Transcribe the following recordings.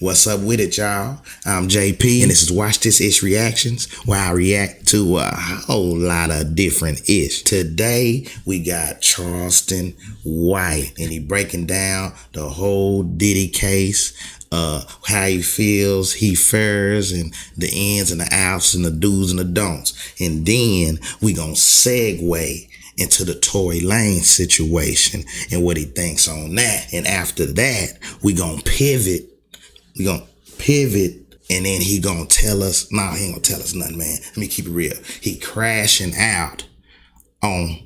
What's up with it, y'all? I'm JP, and this is Watch This Ish Reactions, where I react to a whole lot of different ish. Today, we got Charleston White, and he breaking down the whole Diddy case, how he feels, he fares, and the ins and the outs, and the do's and the don'ts. And then, we gonna segue into the Tory Lanez situation and what he thinks on that. And after that, we gonna pivot. And then he gonna tell us, he ain't gonna tell us nothing, man. Let me keep it real. He crashing out on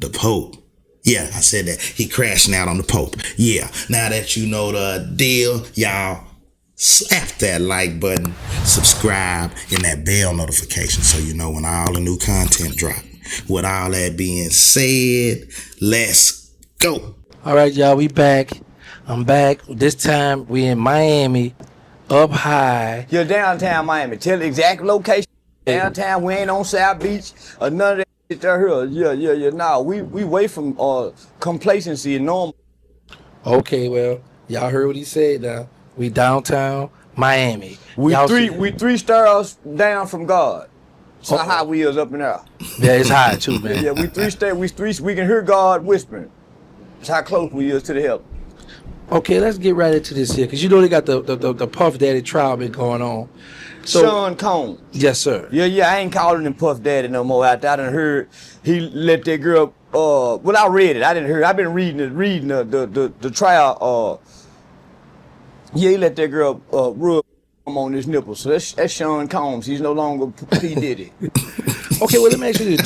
the Pope. Yeah, I said that. He crashing out on the Pope. Yeah, now that you know the deal, y'all slap that like button, subscribe, and that bell notification so you know when all the new content drop. With all that being said, let's go. All right, y'all, we back. I'm back. This time we in Miami, up high. You're downtown Miami. Tell the exact location. Downtown, we ain't on South Beach or none of that shit there here. Yeah. Nah, we away from complacency and normal. Okay, well, y'all heard what he said now. We downtown Miami. We three stars down from God. So how high we is up in there. Yeah, it's high too, man. Yeah, we can hear God whispering. That's how close we is to the help. Okay, let's get right into this here, because you know they got the Puff Daddy trial been going on. So, Sean Combs. Yes, sir. Yeah, I ain't calling him Puff Daddy no more. I done heard he let that girl, well, I read it. I didn't hear it. I've been reading the trial. Yeah, he let that girl rub on his nipples. So that's Sean Combs. He's no longer P. Diddy. Okay, well, let me ask you this.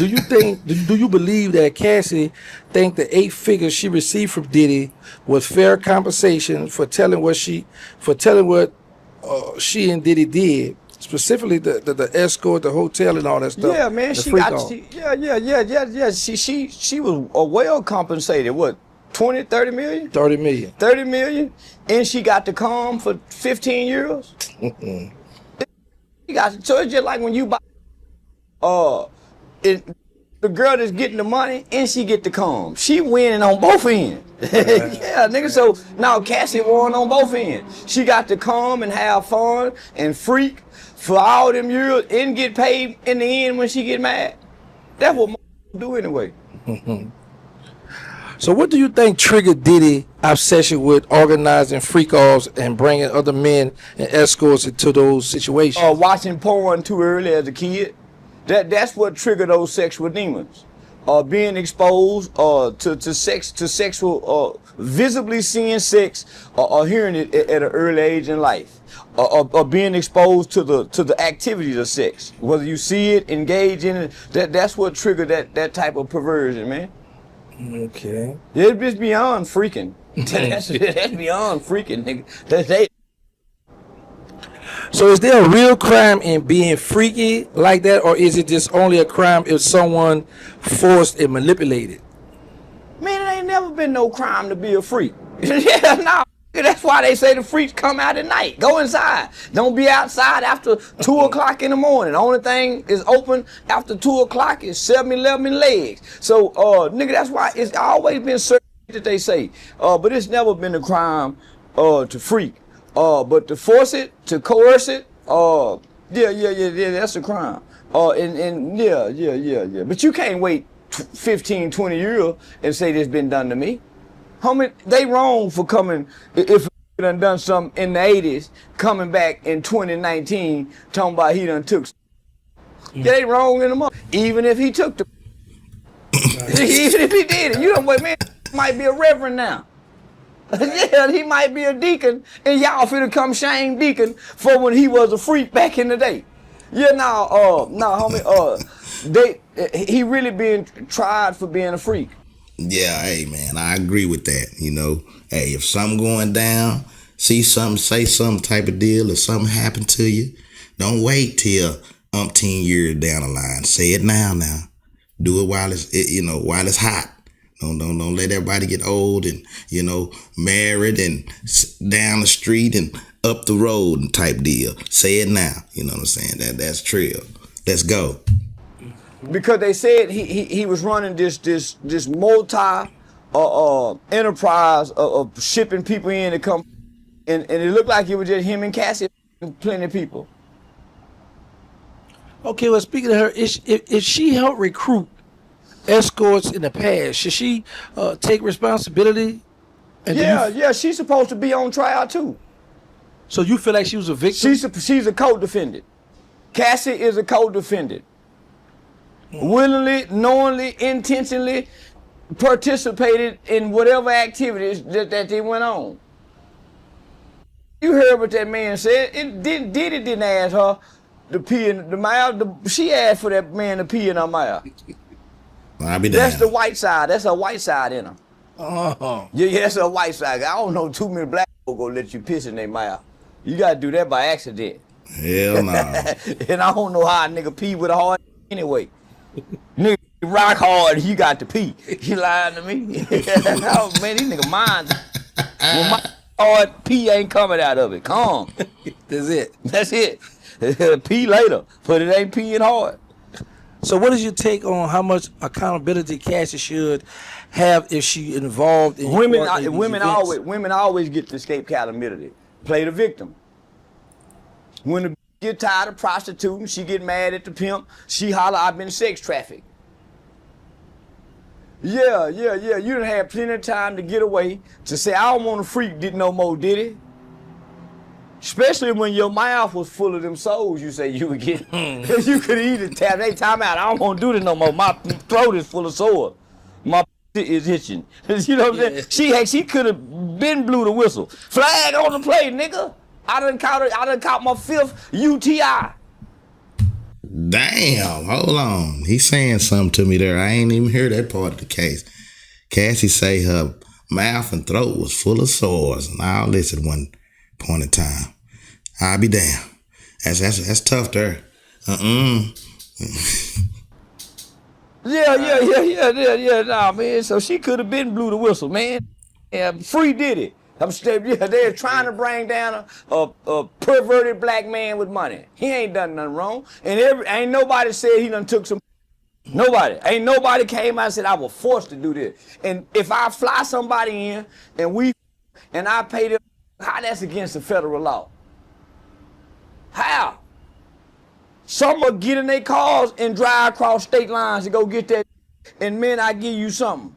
Do you believe that Cassie think the 8 figures she received from Diddy was fair compensation for telling what she and Diddy did, specifically the escort, the hotel, and all that stuff? Yeah, man, she was well compensated. What, 20, 30 million? 30 million. 30 million, and she got to come for 15 years. So it's just like when you buy. The girl that's getting the money and she get to come. She winning on both ends. Yeah, nigga. So now Cassie won on both ends. She got to come and have fun and freak for all them years and get paid in the end when she get mad. That's what do anyway. So what do you think triggered Diddy obsession with organizing freak-offs and bringing other men and escorts into those situations? Watching porn too early as a kid. That's what triggered those sexual demons. Being exposed to sexual, visibly seeing sex or hearing it at an early age in life. Or being exposed to the activities of sex. Whether you see it, engage in it, that's what triggered that type of perversion, man. Okay. It's beyond freaking. That's beyond freaking, nigga. So is there a real crime in being freaky like that, or is it just only a crime if someone forced and manipulated? Man, it ain't never been no crime to be a freak. Yeah, no. That's why they say the freaks come out at night. Go inside. Don't be outside after 2 o'clock in the morning. The only thing is open after 2 o'clock is 7-Eleven legs. So, nigga, that's why it's always been certain that they say. But it's never been a crime to freak. But to force it, to coerce it, yeah, that's a crime. Yeah. But you can't wait 15, 20 years and say this been done to me. Homie, they wrong for coming, if he done something in the 80s, coming back in 2019, talking about he done took. Yeah, they wrong in the month. Even if he took the. Even if he did it. You know what, man, might be a reverend now. Yeah, he might be a deacon, and y'all finna come shame deacon for when he was a freak back in the day. Yeah, homie, he really being tried for being a freak. Yeah, hey man, I agree with that. You know, hey, if something going down, see something, say some type of deal, or something happen to you, don't wait till umpteen years down the line. Say it now. Do it while it's hot. Don't let everybody get old and, married and down the street and up the road and type deal. Say it now. You know what I'm saying? That's trill. Let's go. Because they said he was running this multi enterprise of shipping people in to come And it looked like it was just him and Cassie and plenty of people. Okay, well, speaking of her, if she helped recruit escorts in the past, should she take responsibility? And Yeah, she's supposed to be on trial too. So you feel like she was a victim? She's a co-defendant. Cassie is a co-defendant. Willingly, knowingly, intentionally participated in whatever activities that they went on. You heard what that man said. Diddy didn't ask her to pee in the mouth. She asked for that man to pee in her mouth. I'll be That's damned. the white side. That's a white side in her. Oh. Yeah, that's a white side. I don't know too many black people gonna let you piss in their mouth. You gotta do that by accident. Hell no. And I don't know how a nigga pee with a hard anyway. Nigga rock hard, you got to pee. You lying to me? Oh, man, these nigga minds. When my hard pee ain't coming out of it. Calm. That's it. That's it. Pee later, but it ain't peeing hard. So what is your take on how much accountability Cassie should have if she involved in Women events? always get to escape accountability. Play the victim. When the get tired of prostituting, she get mad at the pimp. She holler, I've been sex trafficked. Yeah. You done had plenty of time to get away to say, I don't want to freak no more, Diddy. Especially when your mouth was full of them souls you say you would get. You could either tap, hey, time out, I don't want to do this no more. My throat is full of sores. My is itching. You know what I'm saying? She could have been blew the whistle. Flag on the play, nigga. I done caught my 5th UTI. Damn, hold on. He's saying something to me there. I ain't even hear that part of the case. Cassie say her mouth and throat was full of sores and all this at one point in time. I'll be damned. That's tough there. Yeah, nah, man. So she could have been blew the whistle, man. Yeah, free Diddy. They're trying to bring down a perverted black man with money. He ain't done nothing wrong. And ain't nobody said he done took some. Nobody. Ain't nobody came out and said I was forced to do this. And if I fly somebody in and I pay them, how that's against the federal law? How? Some will get in their cars and drive across state lines to go get that, and man, I give you something.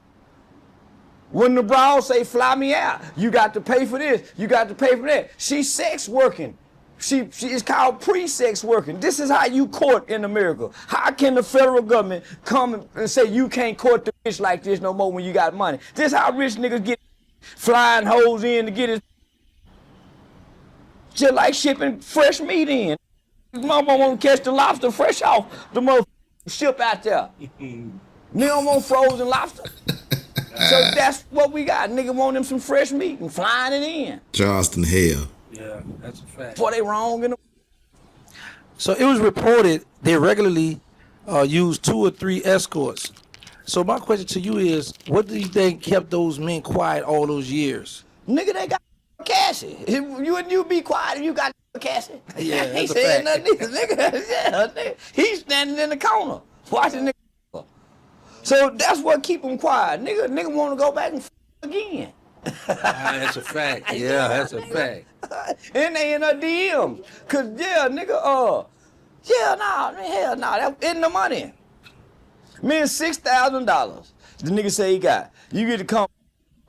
When the broad say, fly me out, you got to pay for this, you got to pay for that. She's sex working. She is called pre-sex working. This is how you court in America. How can the federal government come and say you can't court the bitch like this no more when you got money? This how rich niggas get flying hoes in to get his, just like shipping fresh meat in. Mama want to catch the lobster fresh off the motherfucking ship out there. Nigga don't want frozen lobster. So that's what we got. Nigga want them some fresh meat and flying it in. Charleston hell. Yeah, that's a fact. Boy, they wrong in the. So it was reported they regularly use 2 or 3 escorts. So my question to you is, what do you think kept those men quiet all those years? Nigga, they got Cassie. You be quiet if you got Cassie. Yeah, He that's a said fact. nothing either, nigga. Yeah, nigga. He's standing in the corner watching nigga. So that's what keep him quiet. Nigga want to go back and again. That's a fact. Yeah, that's a fact. And they in her DMs. Cause yeah, nigga, hell nah, that in the money. Man, $6,000. The nigga say he got. You get to come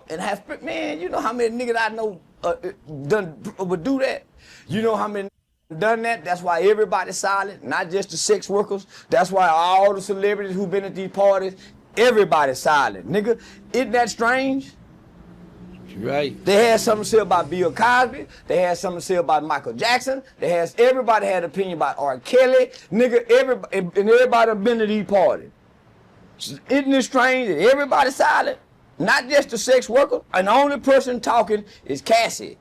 and have, man, you know how many niggas I know would do that? You know how many done that? That's why everybody's silent, not just the sex workers. That's why all the celebrities who've been at these parties, everybody's silent. Nigga, isn't that strange? Right. They had something to say about Bill Cosby. They had something to say about Michael Jackson. Everybody had an opinion about R. Kelly. Nigga, everybody been to these parties. Isn't it strange that everybody's silent? Not just the sex worker. And the only person talking is Cassie.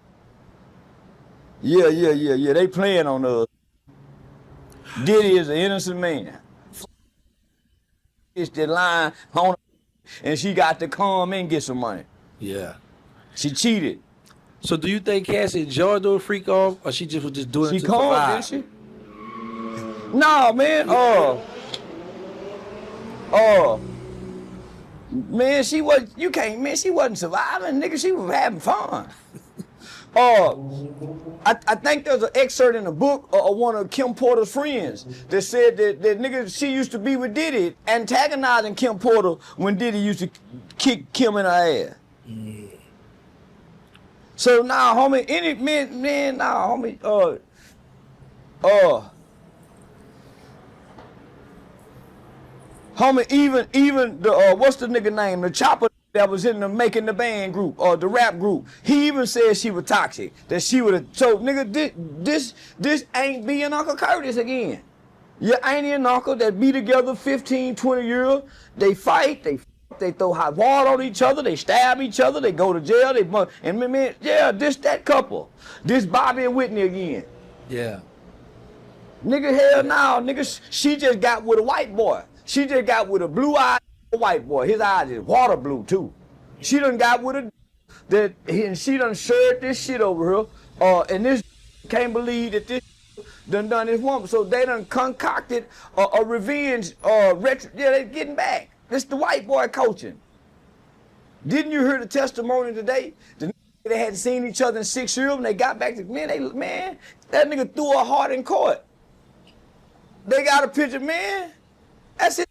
Yeah. They playing on us. Diddy is an innocent man. It's the line on, and she got to come and get some money. Yeah. She cheated. So do you think Cassie enjoyed those freak off, or she just was just doing it She to called, survive? didn't she? No, man. Man, she wasn't surviving, nigga. She was having fun. I think there's an excerpt in the book of one of Kim Porter's friends that said that nigga, she used to be with Diddy, antagonizing Kim Porter when Diddy used to kick Kim in her ass. So now, homie, any man, now, homie, homie, even the what's the nigga name? The chopper that was in the Making the Band group or the rap group. He even said she was toxic. That she would have. So nigga, this ain't being Uncle Curtis again. Your auntie and uncle that be together 15, 20 years. They fight. They throw hot water on each other. They stab each other. They go to jail. And man, yeah, that couple. This Bobby and Whitney again. Yeah. Nigga, hell no, nigga. She just got with a white boy. She just got with a blue-eyed white boy. His eyes is water blue too. She done got with a and she done shared this shit over here. And this can't believe that this done this woman. So they done concocted a revenge. Yeah, they getting back. This the white boy coaching. Didn't you hear the testimony today? They hadn't seen each other in 6 years when they got back to man. That nigga threw a heart in court. They got a picture, man. That's it.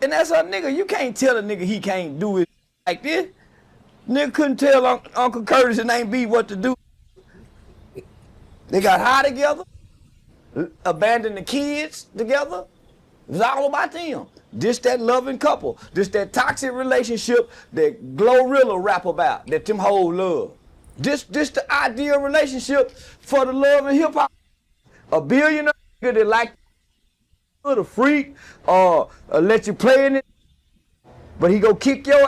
And that's a nigga. You can't tell a nigga he can't do it like this. Nigga couldn't tell Uncle Curtis and Aunt B what to do. They got high together, abandoned the kids together. It was all about them. This that loving couple. This that toxic relationship that Glorilla rap about, that them whole love. This the ideal relationship for the love and hip hop. A billionaire nigga that like the freak, let you play in it, but he go kick your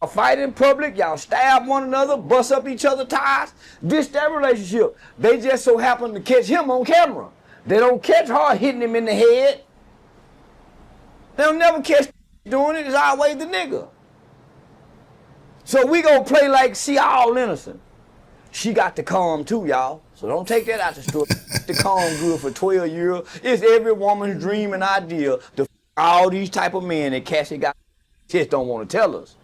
ass, fight in public, y'all stab one another, bust up each other's tires. This that relationship. They just so happen to catch him on camera. They don't catch her hitting him in the head. They'll never catch doing it. It's always the nigga. So we gonna play like she all innocent. She got the calm too, y'all. So don't take that out the story. The calm good for 12 years. It's every woman's dream and idea to all these type of men that Cassie got. Just don't want to tell us.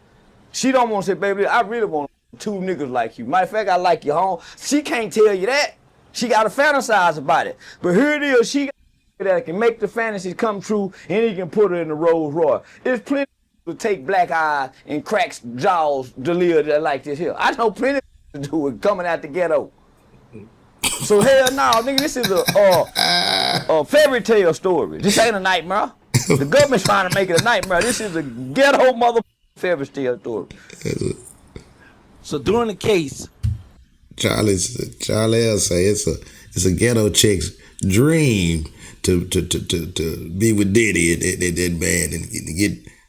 She don't want to say, baby, I really want 2 niggas like you. Matter of fact, I like your home. She can't tell you that. She got to fantasize about it. But here it is. She got that can make the fantasies come true, and he can put her in the Rolls Royce. There's plenty to take black eyes and crack jaws to live that like this here. I know plenty to do with coming out the ghetto. So hell no, nigga, this is a fairy tale story. This ain't a nightmare. The government's trying to make it a nightmare. This is a ghetto mother fairy tale story. So during the case, Charlie L say it's a ghetto chick's dream to be with Diddy and that band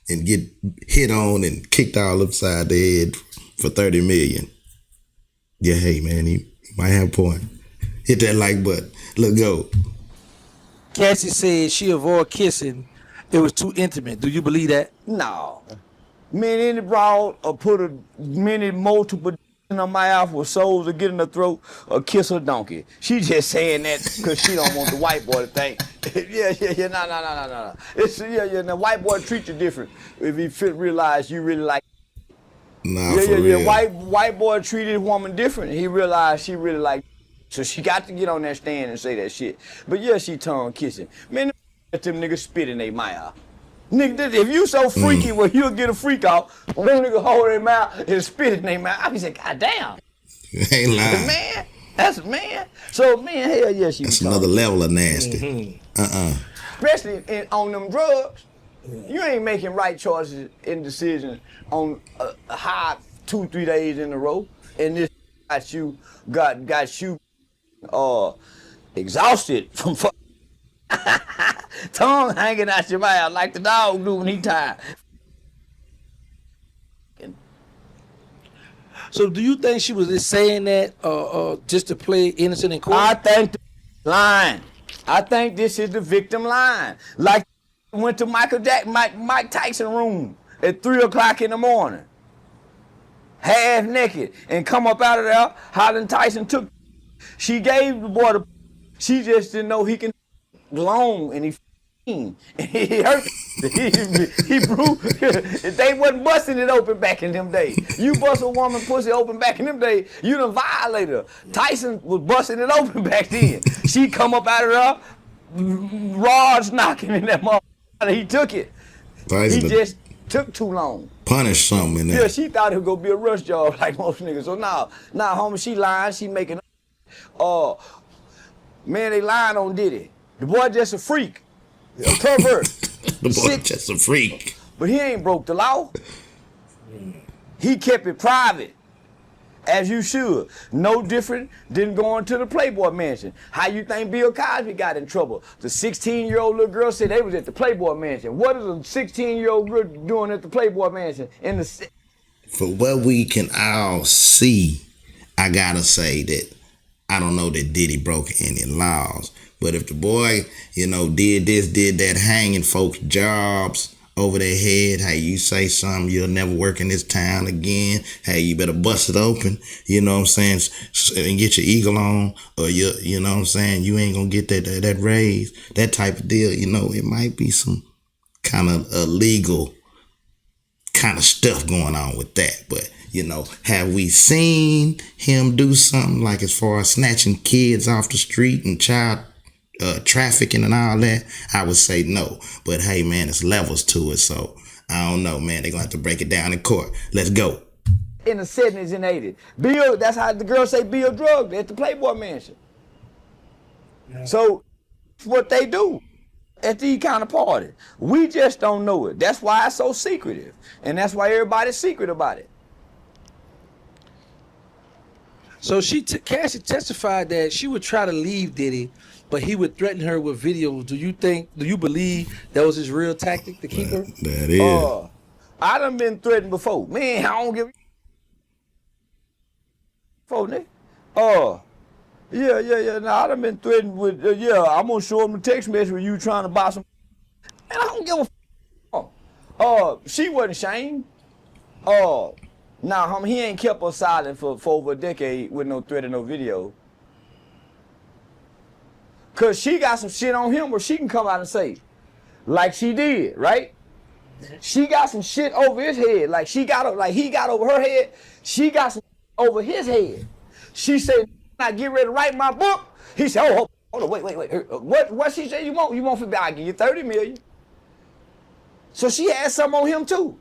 and get hit on and kicked all upside the head for $30 million. Yeah, hey man, he might have a point. Hit that like button. Let's go. Cassie said she avoided kissing. It was too intimate. Do you believe that? No. Me and any broad or put multiple in her mouth with souls to get in her throat or kiss her donkey. She just saying that because she don't want the white boy to think. Yeah, no. It's the white boy treat you different if he realize you really like. Nah, for real. White boy treated woman different. He realized she really like. So she got to get on that stand and say that shit. But yeah, she tongue kissing. Man, let them niggas spit in their mouth. Nigga, if you so freaky, well, you'll get a freak out. When them niggas hold their mouth and spit in their mouth, I be saying, God damn. Ain't lying. Man, that's a man. So, man, hell yeah, she That's another level of nasty. Especially on them drugs. You ain't making right choices and decisions on a high 2-3 days in a row. And this got you exhausted from tongue hanging out your mouth like the dog do when he tired. So do you think she was just saying that just to play innocent in court? I think the line. I think this is the victim line. Like went to Mike Tyson room at 3 o'clock in the morning, half naked, and come up out of there. Holland Tyson took. She gave the boy the. She just didn't know he can long and he hurt. They wasn't busting it open back in them days. You bust a woman pussy open back in them days, you done violated her. Tyson was busting it open back then. She come up out of there, rods knocking in that motherfucker. He took it. Tyson He just took too long. punish something in there. Yeah, she thought it was gonna be a rush job like most niggas. So now, homie, she lying. She making. Man, they lying on Diddy. The boy just a freak, a pervert. The boy just a freak. But he ain't broke the law. He kept it private, as you should. No different than going to the Playboy Mansion. How you think Bill Cosby got in trouble? The 16-year-old little girl said they was at the Playboy Mansion. What is a 16-year-old girl doing at the Playboy Mansion? For what we can all see, I gotta say that I don't know that Diddy broke any laws. But if the boy, did this, did that, hanging folks' jobs over their head, hey, you say something, you'll never work in this town again. Hey, you better bust it open, you know what I'm saying, and get your eagle on, or you know what I'm saying, you ain't gonna get that raise, that type of deal. It might be some kind of illegal kind of stuff going on with that. But have we seen him do something like as far as snatching kids off the street and child trafficking and all that? I would say no. But hey, man, it's levels to it. So I don't know, man. They're going to have to break it down in court. Let's go. In the 70s and 80s. Bill, that's how the girls say Bill drugged at the Playboy Mansion. Yeah. So what they do at these kind of parties. We just don't know it. That's why it's so secretive. And that's why everybody's secret about it. So Cassie testified that she would try to leave Diddy, but he would threaten her with videos. Do you believe that was his real tactic to keep her? That is. I done been threatened before. Man, I don't give a fuck, nigga. Yeah. Now I done been threatened with, I'm gonna show him the text message with you trying to buy some. Man, I don't give a fuck. She wasn't ashamed. Nah, homie, he ain't kept us silent for over a decade with no threat and no video. Cause she got some shit on him where she can come out and say, like she did, right? She got some shit over his head, like he got over her head. She got some over his head. She said, "I get ready to write my book." He said, "Oh, hold on, wait. What she said you want? You want for? I give you 30 million." So she had something on him too.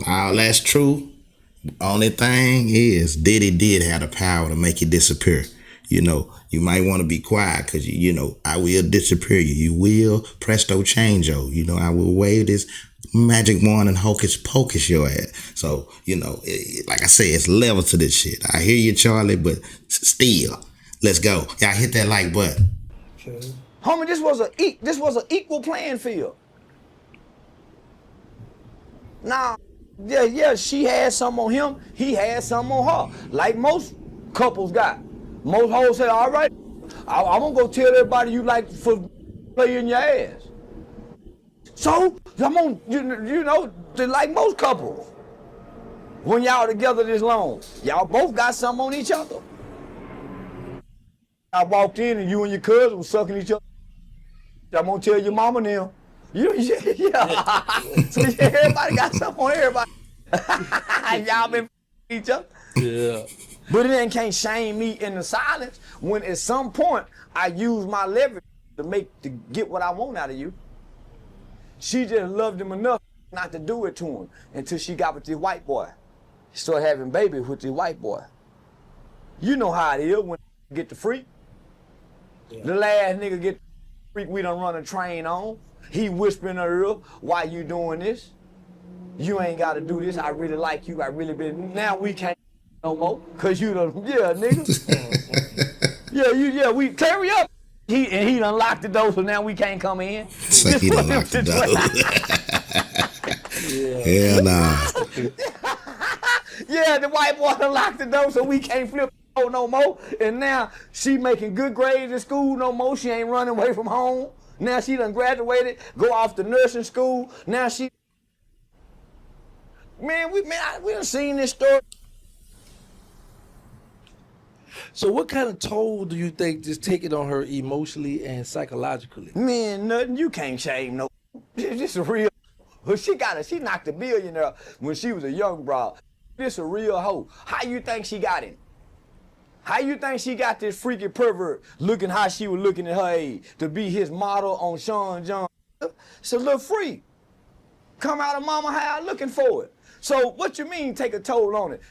All that's true. Only thing is, Diddy did have the power to make you disappear. You might want to be quiet because, I will disappear you. You will presto changeo. I will wave this magic wand and hocus pocus your ass. So, like I said, it's levels to this shit. I hear you, Charlie, but still, let's go. Y'all hit that like button. Okay. Homie, this was an equal playing field. Now, yeah, she had some on him, he had some on her, like most couples got. Most hoes say, all right, I'm gonna go tell everybody you like for playing your ass. So, I'm on, like most couples, when y'all together this long, y'all both got some on each other. I walked in and you and your cousin was sucking each other. I'm gonna tell your mama now. Yeah. So everybody got something on everybody. Y'all been each other. Yeah. But it can't shame me in the silence when at some point I use my leverage to get what I want out of you. She just loved him enough not to do it to him until she got with this white boy. She started having babies with this white boy. You know how it is when you get the freak. Yeah. The last nigga get the freak we done run a train on. He whispering her ear, why you doing this? You ain't gotta do this. I really like you. I really been. Now we can't no more. Cause you done, yeah, nigga. We carry up. He done locked the door, so now we can't come in. So he done locked the door. Hell nah. Yeah, the white boy done locked the door, so we can't flip no more. And now she making good grades in school no more. She ain't running away from home. Now she done graduated, go off to nursing school. Now she, we done seen this story. So what kind of toll do you think this taking on her emotionally and psychologically? Man, nothing. You can't shame no. This a real. She knocked a billionaire when she was a young broad. This a real hoe. How you think she got it? How you think she got this freaky pervert looking how she was looking at her age to be his model on Sean John? It's a little freak. Come out of mama house looking for it. So what you mean take a toll on it?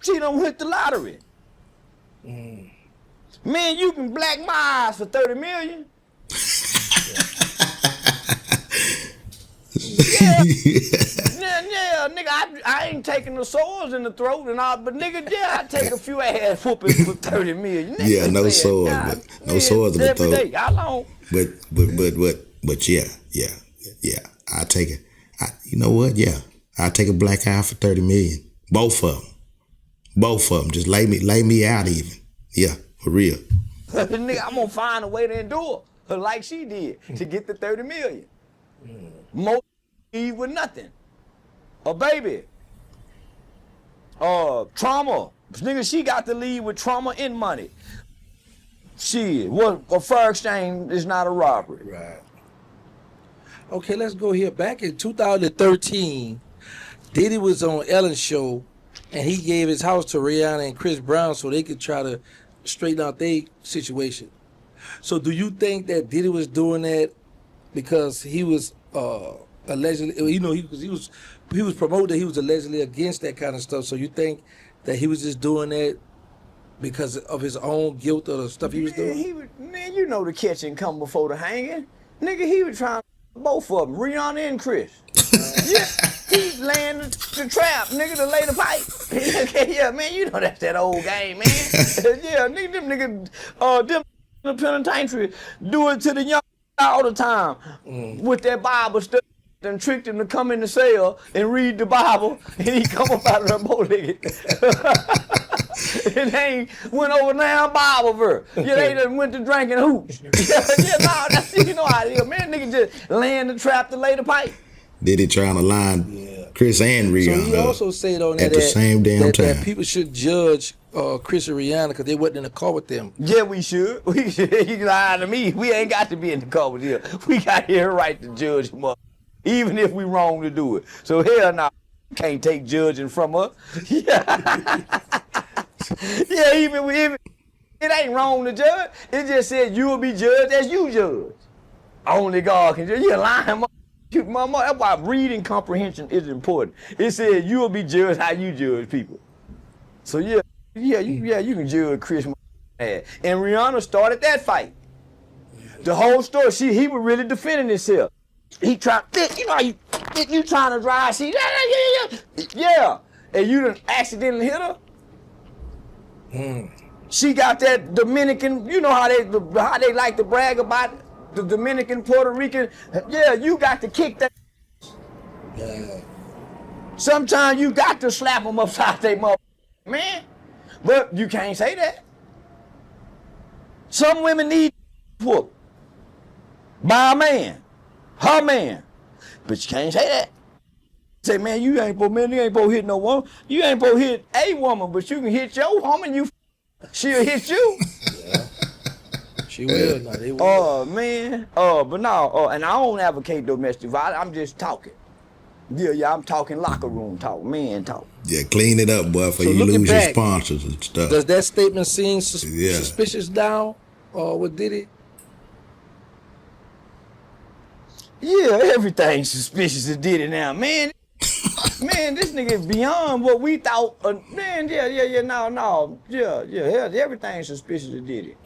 She done hit the lottery. Man, you can black my eyes for 30 million. Yeah, nigga, I ain't taking the swords in the throat and all, but nigga, yeah, I take a few ass whoopings for 30 million. Nigga, yeah, no swords, but no swords in the throat. Day. How long? But yeah, I take it. You know what? Yeah, I take a black eye for 30 million. Both of them. Just lay me out even. Yeah, for real. Nigga, I'm gonna find a way to endure her like she did to get the 30 million. Most leave with nothing. A baby. Trauma. Nigga, she got to leave with trauma and money. Shit, a fair exchange is not a robbery. Right. Okay, let's go here. Back in 2013, Diddy was on Ellen's show, and he gave his house to Rihanna and Chris Brown so they could try to straighten out their situation. So do you think that Diddy was doing that because he was allegedly, you know, he was promoting that he was allegedly against that kind of stuff? So you think that he was just doing that because of his own guilt or the stuff he was doing? Man, you know the catching come before the hanging. Nigga, he was trying to both of them, Rihanna and Chris. Yeah, he laying the trap, nigga, to lay the pipe. Yeah, man, you know that's that old game, man. Yeah, nigga, them in the penitentiary do it to the young all the time with that Bible stuff. And tricked him to come in the cell and read the Bible, and he come up out of there bow-legged. And they went over now Bible verse. Yeah, they done went to drinking hooch. You know how it is, man. Nigga just laying the trap to lay the pipe. Did he trying to line Chris and Rihanna? So he also said on at the same damn time that people should judge Chris and Rihanna because they wasn't in the car with them. Yeah, we should. We should. He lied to me. We ain't got to be in the car with him. We got here right to judge him up. Even if we wrong to do it. So hell no, can't take judging from us. Yeah, yeah, even it ain't wrong to judge. It just said you will be judged as you judge. Only God can judge. You're lying, mama. That's why reading comprehension is important. It said you will be judged how you judge people. So you can judge Chris and Rihanna started that fight. The whole story, he was really defending himself. He tried, you know how you trying to drive, yeah, and you done accidentally hit her. She got that Dominican, you know how they like to brag about the Dominican, Puerto Rican. Yeah, you got to kick that. Yeah. Sometimes you got to slap them upside their mother, man. But you can't say that. Some women need whoop by a man. Her man. But you can't say that. Say, man, you ain't supposed to hit no woman. You ain't supposed to hit a woman, but you can hit your woman, she'll hit you. Yeah. She will. No, they will. Oh, man. But no, and I don't advocate domestic violence. I'm just talking. Yeah, I'm talking locker room talk, man talk. Yeah, clean it up, boy, for you lose your sponsors and stuff. Does that statement seem suspicious now with Diddy? Yeah, everything's suspicious of Diddy now, man. Man, this nigga is beyond what we thought. Man, everything's suspicious of Diddy.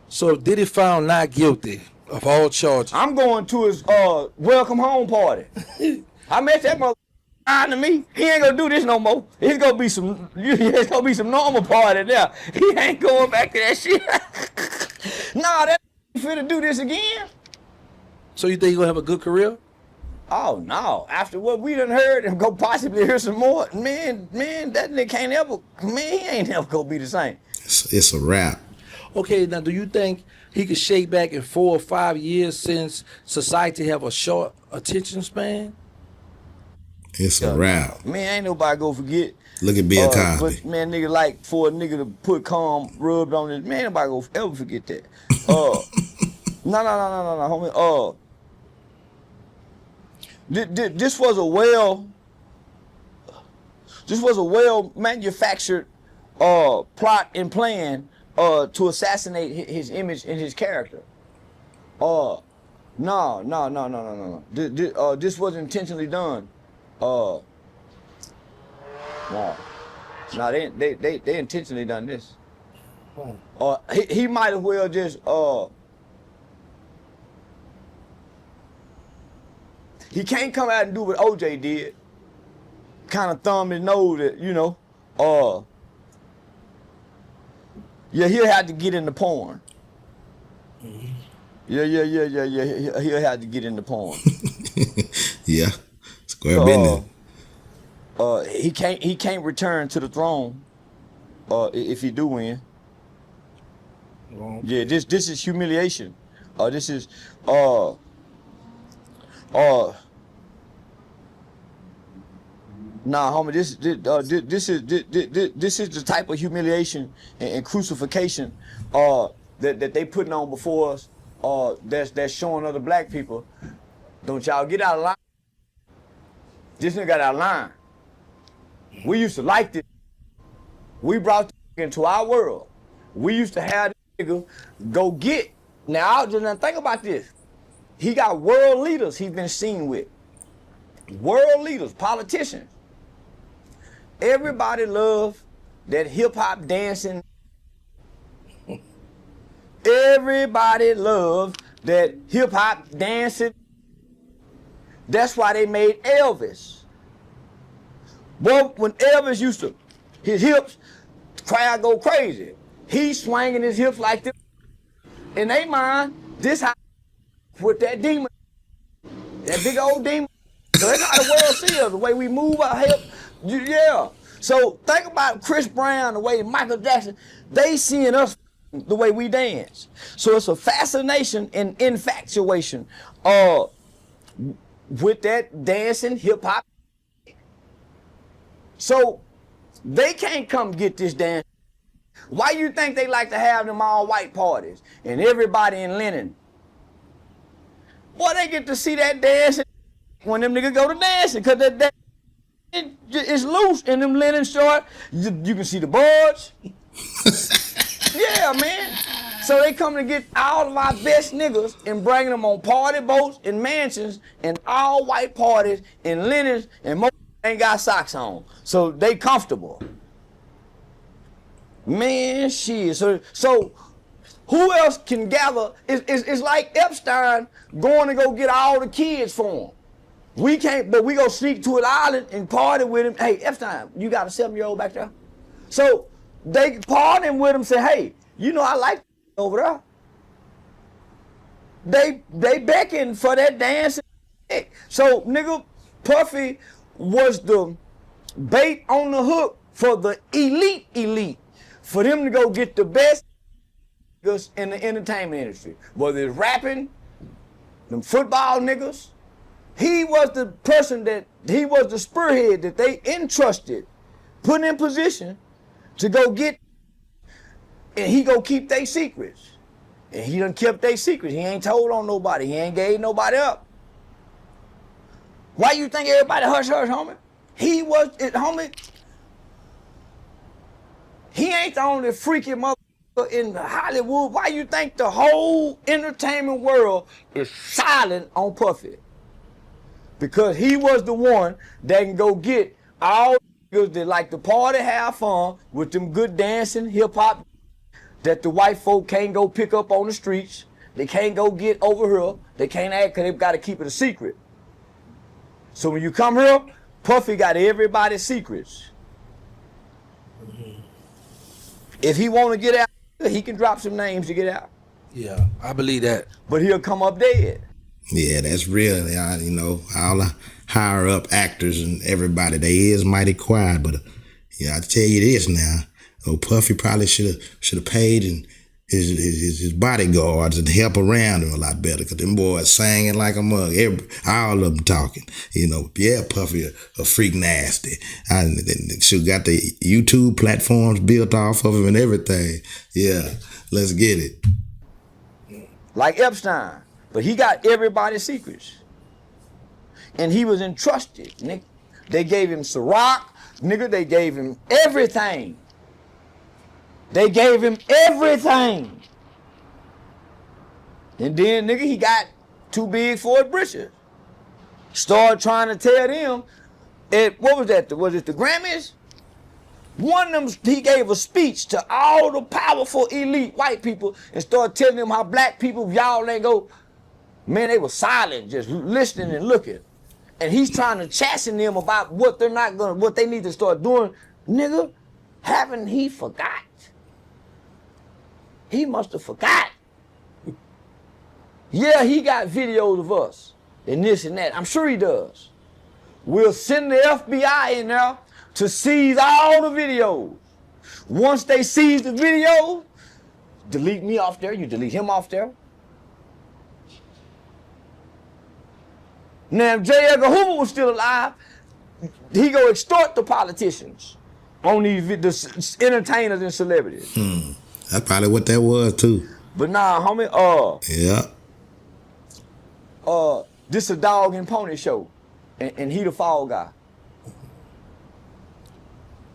So Diddy found not guilty of all charges. I'm going to his welcome home party. I met that mother lying to me. He ain't gonna do this no more. It's gonna be some normal party there. He ain't going back to that shit. Nah, that finna do this again. So you think you're gonna have a good career? Oh no! After what we done heard and go possibly hear some more, man, that nigga can't ever, man, he ain't never gonna be the same. It's a wrap. Okay, now do you think he could shake back in 4 or 5 years since society have a short attention span? It's a wrap. Man, ain't nobody gonna forget. Look at Bill Cosby. But man, nigga, like for a nigga to put calm rubbed on it, man, nobody gonna ever forget that. No, homie. This was a well manufactured plot and plan to assassinate his image and his character. No. This was intentionally done. No, they intentionally done this. He might as well just he can't come out and do what OJ did. Kind of thumb his nose at, yeah, he'll have to get into porn. Yeah. He'll have to get into porn. Yeah, square business. He can't return to the throne. If he do win. Yeah, this is humiliation. This is nah, homie. This is the type of humiliation and crucifixion that they putting on before us. That's showing other black people. Don't y'all get out of line. This nigga got out of line. We used to like this. We brought this nigga into our world. We used to have this nigga go get. Now, just think about this. He got world leaders he's been seen with. World leaders, politicians. Everybody love that hip-hop dancing. Everybody love that hip-hop dancing. That's why they made Elvis. Boy, when Elvis used to, his hips, crowd go crazy. He's swinging his hips like this. In their mind, this how with that demon, that big old demon. So that's how the world sees us, the way we move our hip. Yeah. So think about Chris Brown, the way Michael Jackson, they seeing us the way we dance. So it's a fascination and infatuation with that dancing hip hop. So they can't come get this dance. Why you think they like to have them all white parties and everybody in linen? Boy, they get to see that dancing when them niggas go to dancing, cause that it's loose in them linen shorts. You can see the buds. Yeah, man. So they come to get all of our best niggas and bring them on party boats and mansions and all white parties and linens, and most ain't got socks on. So they comfortable. Man, shit. So who else can gather? It's like Epstein going to go get all the kids for him. We can't, but we go sneak to an island and party with him. Hey, Epstein, you got a 7-year-old back there? So they partying with him, say, hey, I like over there. They beckon for that dancing. So nigga, Puffy was the bait on the hook for the elite, for them to go get the best in the entertainment industry. Whether it's rapping, them football niggas, he was the person he was the spearhead that they entrusted, put in position to go get, and he go keep their secrets. And he done kept their secrets. He ain't told on nobody. He ain't gave nobody up. Why you think everybody hush, homie? He was, homie, he ain't the only freaky motherfucker in Hollywood. Why you think the whole entertainment world is silent on Puffy? Because he was the one that can go get all niggas that like to party, have fun with them good dancing, hip hop that the white folk can't go pick up on the streets. They can't go get over here. They can't act because they've got to keep it a secret. So when you come here, Puffy got everybody's secrets. If he want to get out, he can drop some names to get out. Yeah, I believe that. But he'll come up dead. Yeah, that's real. All the higher up actors and everybody, they is mighty quiet. But I tell you this now, Puffy probably should have paid and his bodyguards and help around him a lot better, because them boys singing like a mug. All of them talking. Yeah, Puffy a freak nasty. She got the YouTube platforms built off of him and everything. Yeah, let's get it. Like Epstein. But he got everybody's secrets. and he was entrusted, nigga. They gave him Ciroc, nigga, they gave him everything. They gave him everything. And then, nigga, he got too big for his britches. Started trying to tell them, what was that? Was it the Grammys? One of them, he gave a speech to all the powerful elite white people and started telling them how black people, y'all ain't go. Man, they were silent, just listening and looking. And he's trying to chasten them about what they're not gonna, what they need to start doing. Nigga, haven't he forgot? He must have forgot. Yeah, he got videos of us and this and that. I'm sure he does. We'll send the FBI in there to seize all the videos. Once they seize the video, delete me off there, you delete him off there. Now, if J. Edgar Hoover was still alive, he go extort the politicians on these the entertainers and celebrities. That's probably what that was too. But nah, homie, Yeah. this a dog and pony show, and he the fall guy.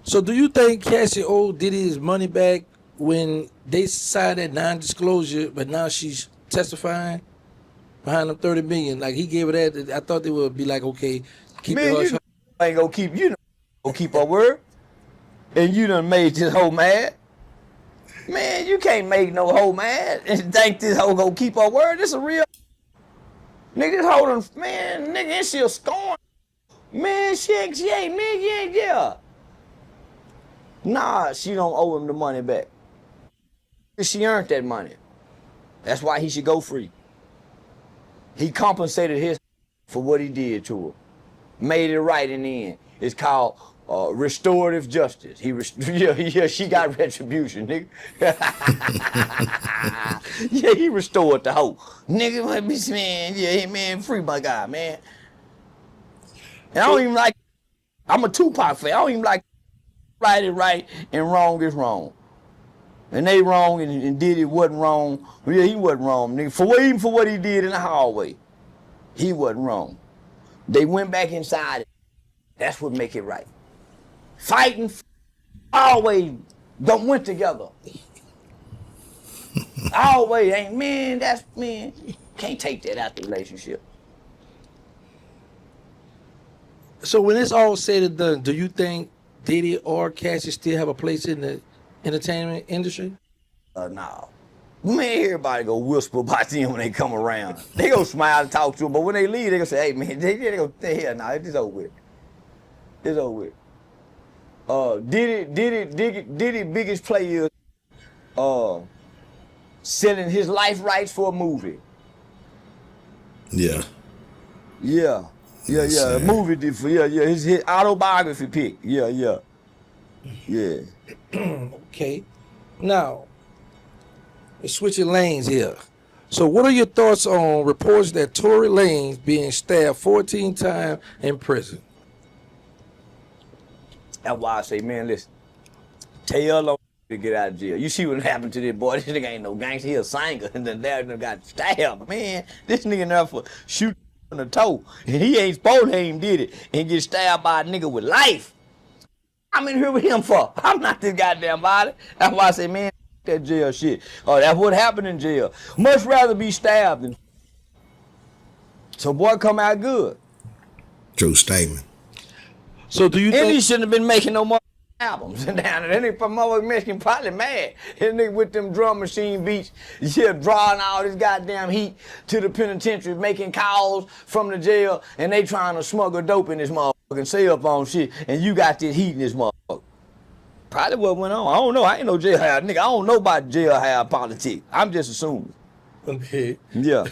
So do you think Cassie owed Diddy his money back when they signed that non-disclosure, but now she's testifying behind them $30 million? Like he gave her that. I thought they would be like, okay, keep Man, it hush. you ain't gonna keep, you gonna keep our word, and you done made this hoe mad. Man, you can't make no hoe mad and think this hoe gonna keep her word. This a real nigga. This hoe done, man, nigga, and she'll scorn. Man, she ain't, yeah. Nah, she don't owe him the money back. She earned that money. That's why he should go free. He compensated his for what he did to her. Made it right in the end. It's called restorative justice. She got retribution, nigga. Yeah, he restored the hoe. Nigga, man, free my guy, man. And I don't even like, I'm a Tupac fan. I don't even like right is right and wrong is wrong. And they wrong and Diddy wasn't wrong. Yeah, he wasn't wrong, nigga. Even for what he did in the hallway, he wasn't wrong. They went back inside it. That's what make it right. Fighting always don't went together. Always ain't, man, that's, man, can't take that out the relationship. So when it's all said and done, do you think Diddy or Cassie still have a place in the entertainment industry? No. Man, everybody go whisper about them when they come around. They go smile and talk to them, but when they leave, they go say, hey, man, they go, hell no, it's over with. It's over with. Diddy biggest play is selling his life rights for a movie. Yeah. Yeah. A movie, his autobiography pick. Yeah. Okay. Now, we're switching lanes here. So what are your thoughts on reports that Tory Lanez being stabbed 14 times in prison? That's why I say, man, listen, tell long to get out of jail. You see what happened to this boy. This nigga ain't no gangster. He a singer. And then dad got stabbed. Man, this nigga there for shooting in the toe. And he ain't supposed to him did it. And get stabbed by a nigga with life. I'm in here with him for. I'm not this goddamn body. That's why I say, man, that jail shit. Oh, that's what happened in jail. Much rather be stabbed than. So boy come out good. True statement. So do you And he think shouldn't have been making no more albums down there. That nigga from motherfucking Mexican probably mad. That nigga with them drum machine beats, drawing all this goddamn heat to the penitentiary, making calls from the jail, and they trying to smuggle dope in this motherfucking sell phone shit, and you got this heat in this motherfucker. Probably what went on. I don't know. I ain't no jailhouse nigga. I don't know about jailhouse politics. I'm just assuming. okay? Yeah.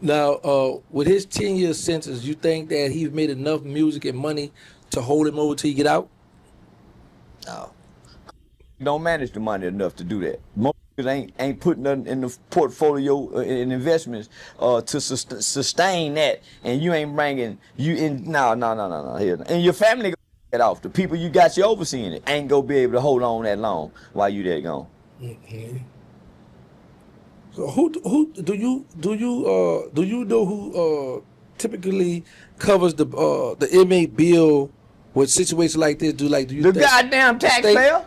Now, with his 10-year sentence, you think that he's made enough music and money to hold him over till he get out? No. Don't manage the money enough to do that. Most niggas ain't putting nothing in the portfolio in investments to sustain that, and you ain't bringing you in. No. Here, and your family gonna get off. The people you got you overseeing it ain't gonna be able to hold on that long while you there gone. Mm-hmm. So who do you know who typically covers the inmate bill with situations like this? Do you The think goddamn taxpayer.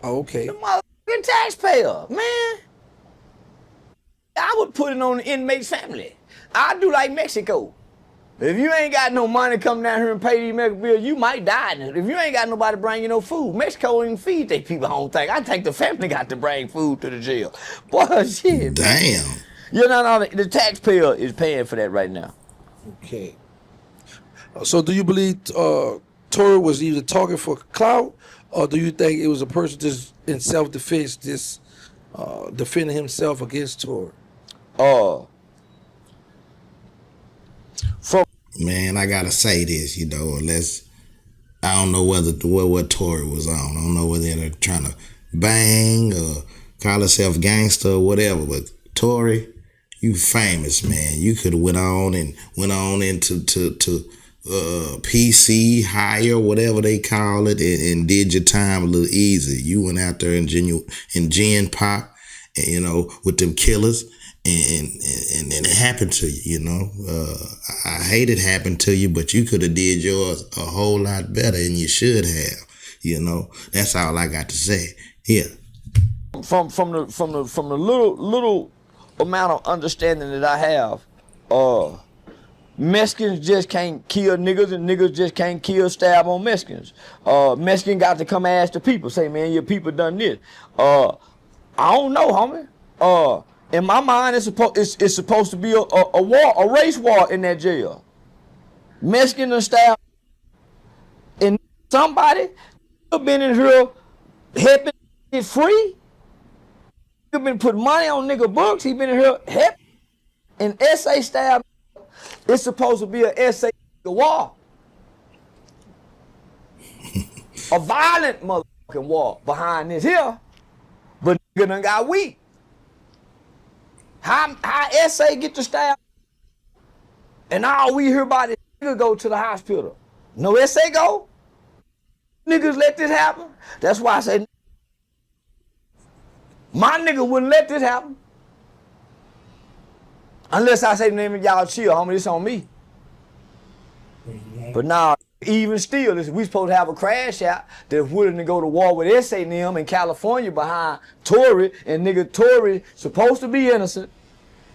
Oh, okay. The motherfucking taxpayer, man. I would put it on the inmate's family. I do like Mexico. If you ain't got no money coming down here and pay these medical bills, you might die. If you ain't got nobody to bring you no food, Mexico ain't feed they people. I don't think. I think the family got to bring food to the jail. Boy, shit. Damn. You know, the taxpayer is paying for that right now. Okay. So do you believe Tory was either talking for clout, or do you think it was a person just in self-defense, just defending himself against Tory? Man, I gotta say this, unless I don't know what Tory was on. I don't know whether they're trying to bang or call herself gangster or whatever, but Tory, you famous, man. You could have went on into PC, higher, whatever they call it, and did your time a little easy. You went out there in Gen Pop, with them killers, and it happened to you, I hate it happened to you, but you could have did yours a whole lot better, and you should have, That's all I got to say. Yeah. From the little amount of understanding that I have, Mexicans just can't kill niggas, and niggas just can't stab on Mexicans. Mexican got to come ask the people, say, man, your people done this. I don't know, homie. In my mind, it's supposed to be a war, a race war in that jail. Mexican and stab, and somebody been in here helping it free. He been putting money on nigga books. He been in here helping. And SA stab, it's supposed to be a SA war. A violent motherfucking war behind this here. But nigga done got weak. How SA get the stab? And all we hear about is nigga go to the hospital. No SA go? Niggas let this happen? That's why I say, my nigga wouldn't let this happen. Unless I say, name of y'all chill, homie, this on me. But now, even still, we supposed to have a crash out that's willing to go to war with SA and them in California behind Tory, and nigga Tory supposed to be innocent,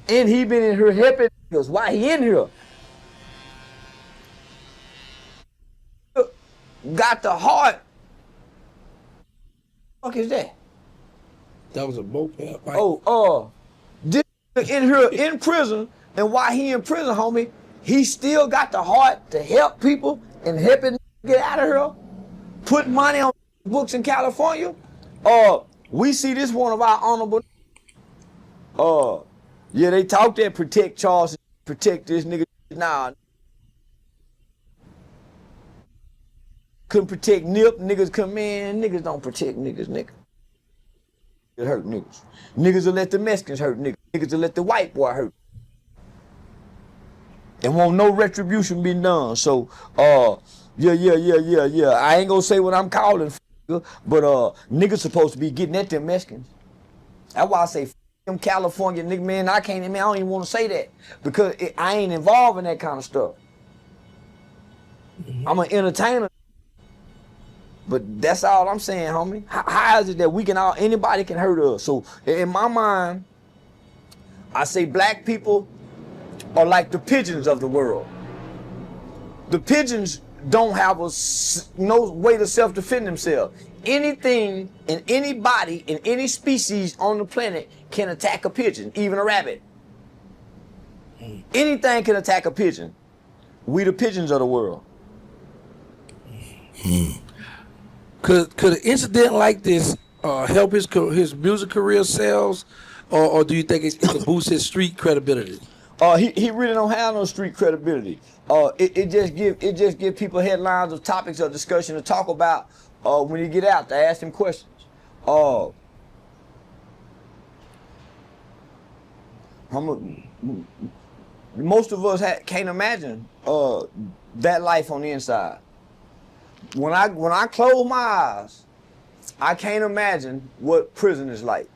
and he been in here helping niggas. Why he in here? Got the heart. What the fuck is that? That was a moped. This in here in prison, and while he in prison, homie, he still got the heart to help people and helping get out of here. Put money on books in California. We see this one of our honorable. Yeah, they talk that protect Charleston, protect this nigga. Nah. Couldn't protect Nip, niggas come in, niggas don't protect niggas, nigga. It hurt niggas. Niggas will let the Mexicans hurt niggas. Niggas will let the white boy hurt. And won't no retribution be done. So, yeah. I ain't gonna say what I'm calling, but niggas supposed to be getting at them Mexicans. That's why I say them California nigga, man, I don't even want to say that because I ain't involved in that kind of stuff. I'm an entertainer. But that's all I'm saying, homie. How is it that anybody can hurt us? So in my mind, I say black people are like the pigeons of the world. The pigeons don't have no way to self-defend themselves. Anything and anybody in any species on the planet can attack a pigeon, even a rabbit. Anything can attack a pigeon. We the pigeons of the world. Could an incident like this help his music career sales, or do you think it could boost his street credibility? He really don't have no street credibility. It just give people headlines of topics of discussion to talk about when you get out to ask them questions. Most of us can't imagine that life on the inside. When I close my eyes, I can't imagine what prison is like.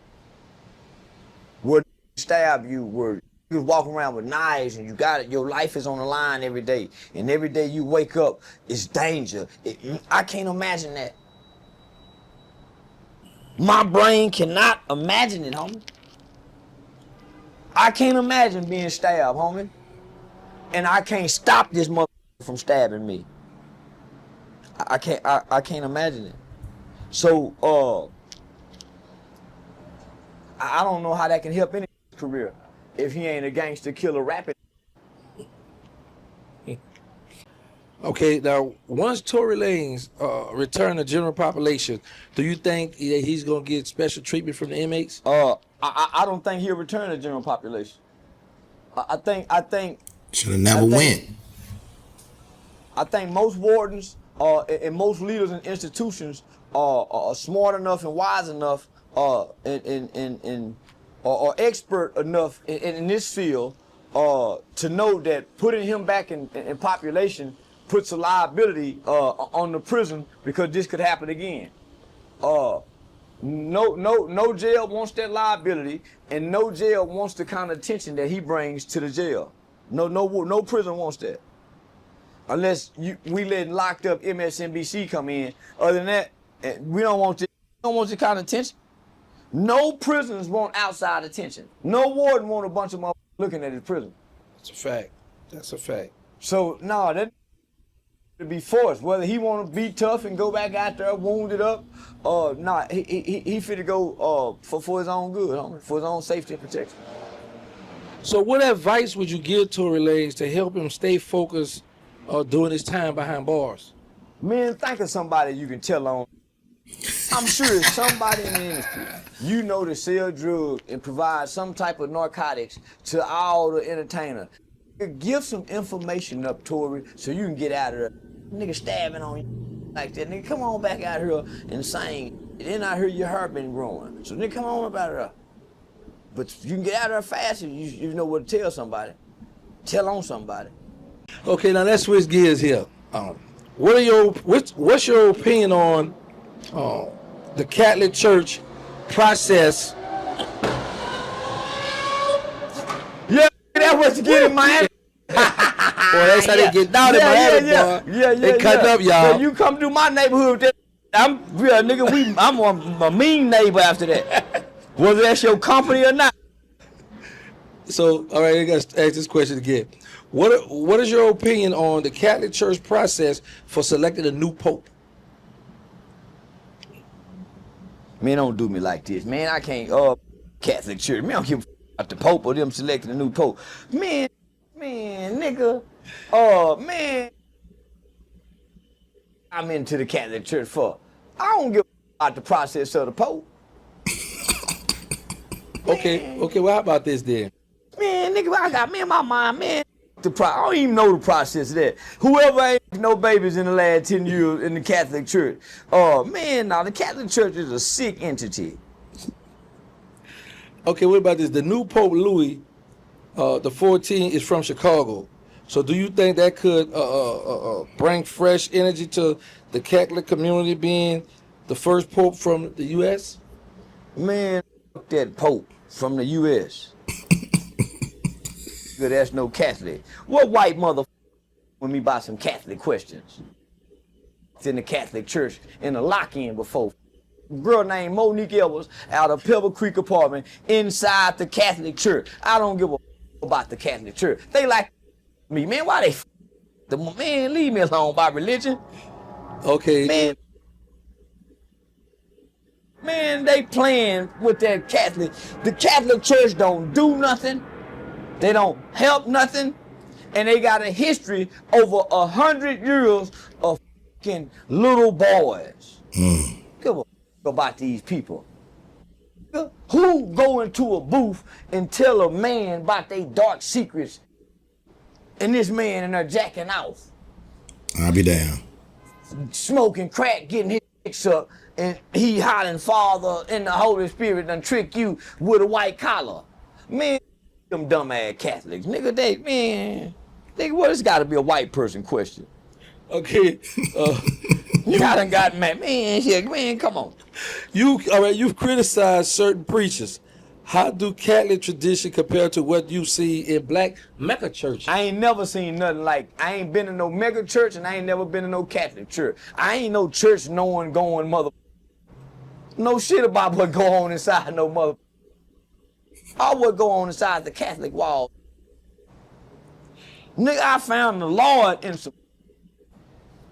Where they stab you, where You walk around with knives and you got it. Your life is on the line every day. And every day you wake up, it's danger. I can't imagine that. My brain cannot imagine it, homie. I can't imagine being stabbed, homie. And I can't stop this motherfucker from stabbing me. I can't imagine it. So, I don't know how that can help any career if he ain't a gangster killer rapping. Okay, now once Tory Lanez return to general population, do you think that he's gonna get special treatment from the inmates? I don't think he'll return to general population. I think should have never went. I think most wardens and most leaders in institutions are smart enough and wise enough or expert enough in this field to know that putting him back in population puts a liability on the prison because this could happen again. No jail wants that liability, and no jail wants the kind of attention that he brings to the jail. No prison wants that. Unless we let locked up MSNBC come in. Other than that, we don't want the kind of attention. No prisoners want outside attention. No warden want a bunch of motherfuckers looking at his prison. That's a fact. That's a fact. So no, that to be forced. Whether he want to be tough and go back out there wounded up, nah, he fit to go for his own good, homie, for his own safety and protection. So what advice would you give Tory Lanez to help him stay focused during his time behind bars? Man, think of somebody you can tell on. I'm sure it's somebody in the industry you know to sell drugs and provide some type of narcotics to all the entertainers. Give some information up, Tory, so you can get out of there. Nigga stabbing on you like that. Nigga, come on back out here and sing. Then I hear your hair been growing. So nigga, come on up out of there. But you can get out of there fast if you know what to tell somebody. Tell on somebody. Okay, now let's switch gears here. What's your opinion on the Catholic Church process? Yeah, that's what you get in Miami. Boy, that's how they get down in Miami, boy. Yeah. They cut up, y'all. So you come through my neighborhood, I'm real nigga. I'm a mean neighbor after that. Whether that's your company or not. So, all right, I got to ask this question again. What is your opinion on the Catholic Church process for selecting a new pope? Man, don't do me like this, man. I can't. Catholic Church. Man, I don't give a about the pope or them selecting a new pope. Man, nigga. Man. I'm into the Catholic Church for. I don't give a about the process of the pope. Okay. Well, how about this then? Man, nigga, I got me in my mind, man. I don't even know the process of that. Whoever ain't no babies in the last 10 years in the Catholic Church. Man, now the Catholic Church is a sick entity. Okay, what about this? The new Pope Louis, the 14th, is from Chicago. So do you think that could bring fresh energy to the Catholic community being the first Pope from the U.S.? Man, fuck that Pope from the U.S. That's no Catholic. What white mother with me about some Catholic questions? It's in the Catholic Church in a lock-in before. A girl named Monique Edwards out of Pebble Creek apartment inside the Catholic Church. I don't give a about the Catholic Church. They like me, man. Why they man, leave me alone by religion. Okay. Man, they playing with that Catholic. The Catholic Church don't do nothing. They don't help nothing, and they got a history over 100 years of fucking little boys. Give a about these people. Who go into a booth and tell a man about their dark secrets, and this man and they're jacking off? I'll be down. Smoking crack, getting his dicks up, and he hollering Father and the Holy Spirit done trick you with a white collar. Man, them dumb ass Catholics, nigga, nigga, well, it's gotta be a white person question. Okay, you done got mad, man, shit, man, come on. You've criticized certain preachers. How do Catholic tradition compare to what you see in black mega churches? I ain't never seen nothing like. I ain't been in no mega church, and I ain't never been in no Catholic church. I ain't no church knowing going mother. No shit about what go on inside no mother. All what go on inside the Catholic wall. Nigga, I found the Lord in some.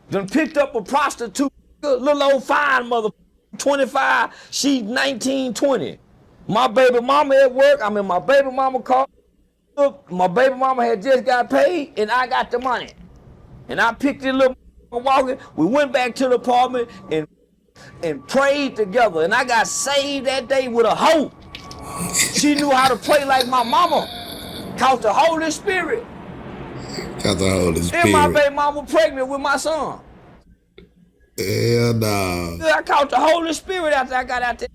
Done picked up a prostitute, little old fine mother, 25, she's 19, 20. My baby mama at work, I'm in my baby mama car. My baby mama had just got paid, and I got the money. And I picked this little walking. We went back to the apartment and prayed together. And I got saved that day with a hoe. She knew how to pray like my mama. Caught the Holy Spirit. Got the Holy Spirit. And my baby mama pregnant with my son. Hell no. I caught the Holy Spirit after I got out there.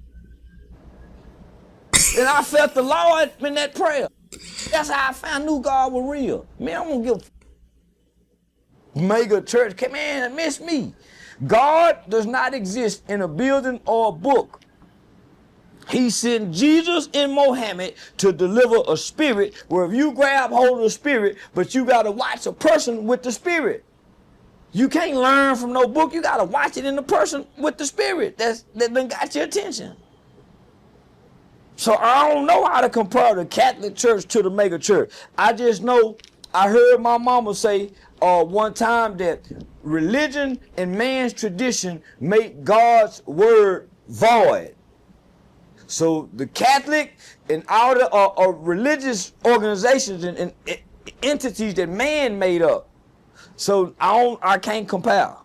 And I felt the Lord in that prayer. That's how I found knew God was real. Man, I'm gonna give mega church. Man, miss me. God does not exist in a building or a book. He sent Jesus and Mohammed to deliver a spirit where if you grab hold of the spirit, but you got to watch a person with the spirit. You can't learn from no book. You got to watch it in the person with the spirit that done got your attention. So I don't know how to compare the Catholic Church to the mega church. I just know I heard my mama say one time that religion and man's tradition make God's word void. So the Catholic and all the religious organizations and entities that man made up. So I can't compare.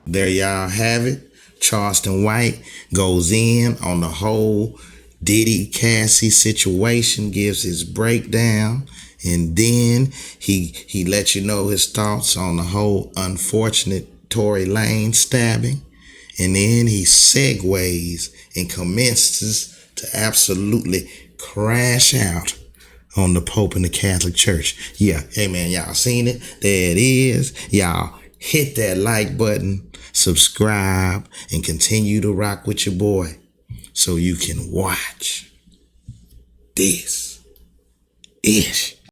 There y'all have it. Charleston White goes in on the whole Diddy Cassie situation, gives his breakdown, and then he lets you know his thoughts on the whole unfortunate Tory Lanez stabbing. And then he segues and commences to absolutely crash out on the Pope and the Catholic Church. Yeah, hey man, y'all seen it? There it is. Y'all hit that like button, subscribe, and continue to rock with your boy so you can watch this ish.